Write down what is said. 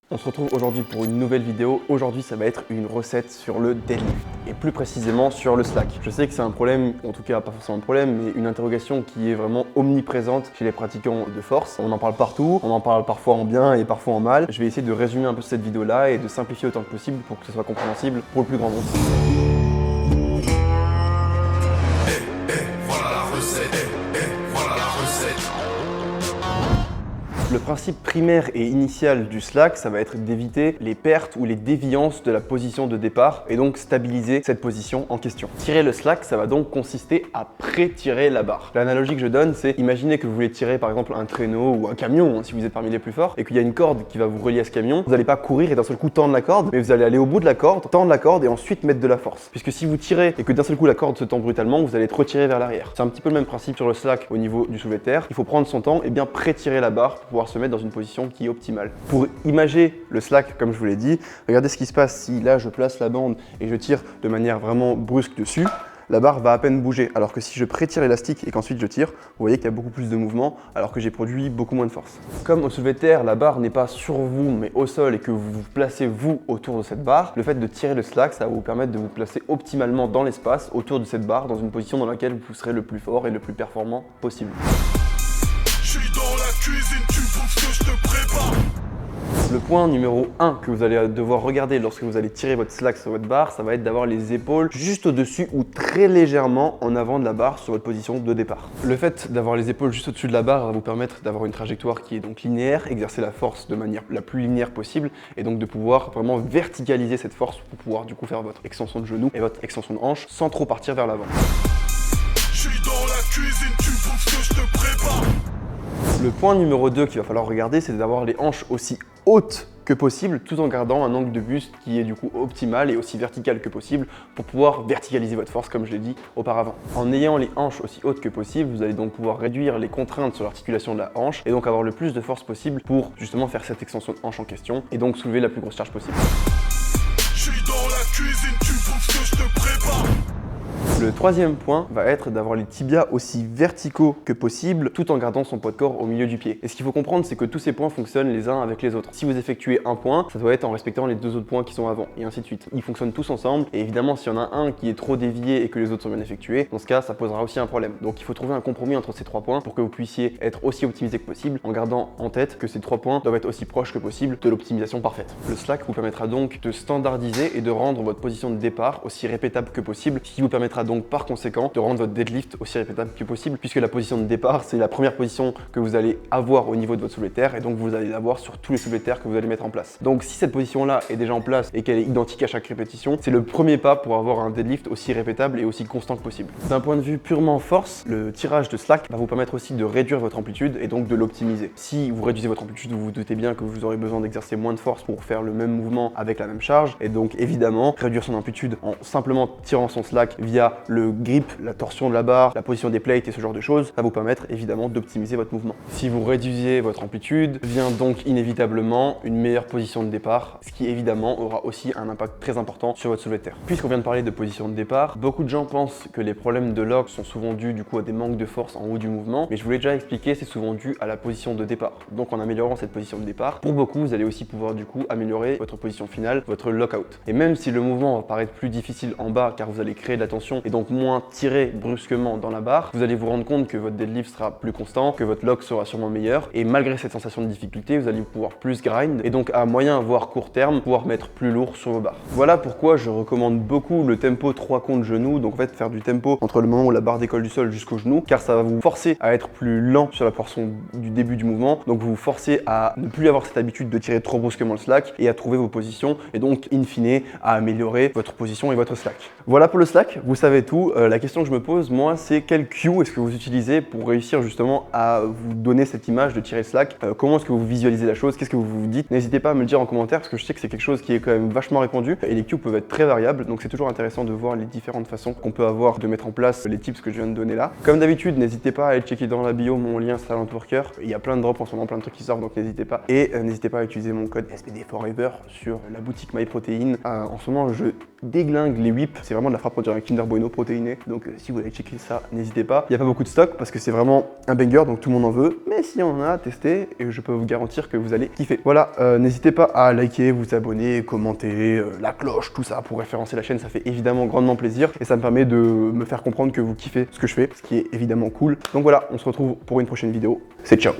On se retrouve aujourd'hui pour une nouvelle vidéo. Aujourd'hui, ça va être une recette sur le deadlift et plus précisément sur le slack. Je sais que c'est un problème, en tout cas pas forcément un problème, mais une interrogation qui est vraiment omniprésente chez les pratiquants de force. On en parle partout, on en parle parfois en bien et parfois en mal. Je vais essayer de résumer un peu cette vidéo-là et de simplifier autant que possible pour que ce soit compréhensible pour le plus grand nombre. Le principe primaire et initial du slack, ça va être d'éviter les pertes ou les déviances de la position de départ et donc stabiliser cette position en question. Tirer le slack, ça va donc consister à pré-tirer la barre. L'analogie que je donne, c'est imaginez que vous voulez tirer par exemple un traîneau ou un camion, si vous êtes parmi les plus forts, et qu'il y a une corde qui va vous relier à ce camion. Vous n'allez pas courir et d'un seul coup tendre la corde, mais vous allez aller au bout de la corde, tendre la corde et ensuite mettre de la force. Puisque si vous tirez et que d'un seul coup la corde se tend brutalement, vous allez être retiré vers l'arrière. C'est un petit peu le même principe sur le slack au niveau du soulevé de terre. Il faut prendre son temps et bien pré-tirer la barre pour pouvoir se mettre dans une position qui est optimale. Pour imager le slack, comme je vous l'ai dit, regardez ce qui se passe si là je place la bande et je tire de manière vraiment brusque dessus. La barre va à peine bouger, alors que si je prétire l'élastique et qu'ensuite je tire, vous voyez qu'il y a beaucoup plus de mouvement, alors que j'ai produit beaucoup moins de force. Comme au soulevé de terre, la barre n'est pas sur vous, mais au sol et que vous vous placez vous autour de cette barre, le fait de tirer le slack, ça va vous permettre de vous placer optimalement dans l'espace, autour de cette barre, dans une position dans laquelle vous serez le plus fort et le plus performant possible. Je suis dans la cuisine, tu bouffes ce que je te prépare. Le point numéro 1 que vous allez devoir regarder lorsque vous allez tirer votre slack sur votre barre, ça va être d'avoir les épaules juste au-dessus ou très légèrement en avant de la barre sur votre position de départ. Le fait d'avoir les épaules juste au-dessus de la barre va vous permettre d'avoir une trajectoire qui est donc linéaire, exercer la force de manière la plus linéaire possible et donc de pouvoir vraiment verticaliser cette force pour pouvoir du coup faire votre extension de genou et votre extension de hanche sans trop partir vers l'avant. Je suis dans la cuisine, tu bouffes ce que je te prépare. Le point numéro 2 qu'il va falloir regarder, c'est d'avoir les hanches aussi hautes que possible, tout en gardant un angle de buste qui est du coup optimal et aussi vertical que possible pour pouvoir verticaliser votre force, comme je l'ai dit auparavant. En ayant les hanches aussi hautes que possible, vous allez donc pouvoir réduire les contraintes sur l'articulation de la hanche et donc avoir le plus de force possible pour justement faire cette extension de hanche en question et donc soulever la plus grosse charge possible. Je suis dans la cuisine, tu bouffes ce que je te prépare. Le troisième point va être d'avoir les tibias aussi verticaux que possible tout en gardant son poids de corps au milieu du pied. Et ce qu'il faut comprendre, c'est que tous ces points fonctionnent les uns avec les autres. Si vous effectuez un point, ça doit être en respectant les deux autres points qui sont avant et ainsi de suite. Ils fonctionnent tous ensemble et évidemment s'il y en a un qui est trop dévié et que les autres sont bien effectués, dans ce cas ça posera aussi un problème. Donc il faut trouver un compromis entre ces trois points pour que vous puissiez être aussi optimisé que possible en gardant en tête que ces trois points doivent être aussi proches que possible de l'optimisation parfaite. Le slack vous permettra donc de standardiser et de rendre votre position de départ aussi répétable que possible, ce qui vous permettra donc par conséquent de rendre votre deadlift aussi répétable que possible puisque la position de départ c'est la première position que vous allez avoir au niveau de votre soulevé de terre et donc vous allez l'avoir sur tous les soulevés de terre que vous allez mettre en place. Donc si cette position là est déjà en place et qu'elle est identique à chaque répétition, c'est le premier pas pour avoir un deadlift aussi répétable et aussi constant que possible. D'un point de vue purement force, le tirage de slack va vous permettre aussi de réduire votre amplitude et donc de l'optimiser. Si vous réduisez votre amplitude, vous vous doutez bien que vous aurez besoin d'exercer moins de force pour faire le même mouvement avec la même charge et donc évidemment réduire son amplitude en simplement tirant son slack via le grip, la torsion de la barre, la position des plates et ce genre de choses, va vous permettre évidemment d'optimiser votre mouvement. Si vous réduisez votre amplitude, vient donc inévitablement une meilleure position de départ, ce qui évidemment aura aussi un impact très important sur votre soulevé de terre. Puisqu'on vient de parler de position de départ, beaucoup de gens pensent que les problèmes de lock sont souvent dus du coup à des manques de force en haut du mouvement, mais je vous l'ai déjà expliqué, c'est souvent dû à la position de départ. Donc en améliorant cette position de départ, pour beaucoup, vous allez aussi pouvoir du coup améliorer votre position finale, votre lockout. Et même si le mouvement va paraître plus difficile en bas car vous allez créer de la tension et donc moins tirer brusquement dans la barre, vous allez vous rendre compte que votre deadlift sera plus constant, que votre lock sera sûrement meilleur et malgré cette sensation de difficulté, vous allez pouvoir plus grind et donc à moyen voire court terme pouvoir mettre plus lourd sur vos barres. Voilà pourquoi je recommande beaucoup le tempo 3 comptes genoux, donc en fait faire du tempo entre le moment où la barre décolle du sol jusqu'au genou car ça va vous forcer à être plus lent sur la portion du début du mouvement, donc vous vous forcez à ne plus avoir cette habitude de tirer trop brusquement le slack et à trouver vos positions et donc in fine à améliorer votre position et votre slack. Voilà pour le slack, vous savez tout. La question que je me pose moi c'est quel cue est-ce que vous utilisez pour réussir justement à vous donner cette image de tirer le slack, comment est-ce que vous visualisez la chose, qu'est-ce que vous vous dites, n'hésitez pas à me le dire en commentaire parce que je sais que c'est quelque chose qui est quand même vachement répandu et les cues peuvent être très variables donc c'est toujours intéressant de voir les différentes façons qu'on peut avoir de mettre en place les tips que je viens de donner là. Comme d'habitude n'hésitez pas à aller checker dans la bio mon lien Silent Worker, il y a plein de drops en ce moment, plein de trucs qui sortent donc n'hésitez pas et n'hésitez pas à utiliser mon code SPD Forever sur la boutique MyProtein. En ce moment je déglingue les whips, c'est vraiment de la frappe on dirait un Kinder Bueno. monoprotéiné. Donc si vous voulez checker ça, n'hésitez pas. Il n'y a pas beaucoup de stock parce que c'est vraiment un banger, donc tout le monde en veut. Mais si on en a, testez et je peux vous garantir que vous allez kiffer. Voilà, n'hésitez pas à liker, vous abonner, commenter, la cloche, tout ça pour référencer la chaîne. Ça fait évidemment grandement plaisir et ça me permet de me faire comprendre que vous kiffez ce que je fais, ce qui est évidemment cool. Donc voilà, on se retrouve pour une prochaine vidéo. C'est ciao.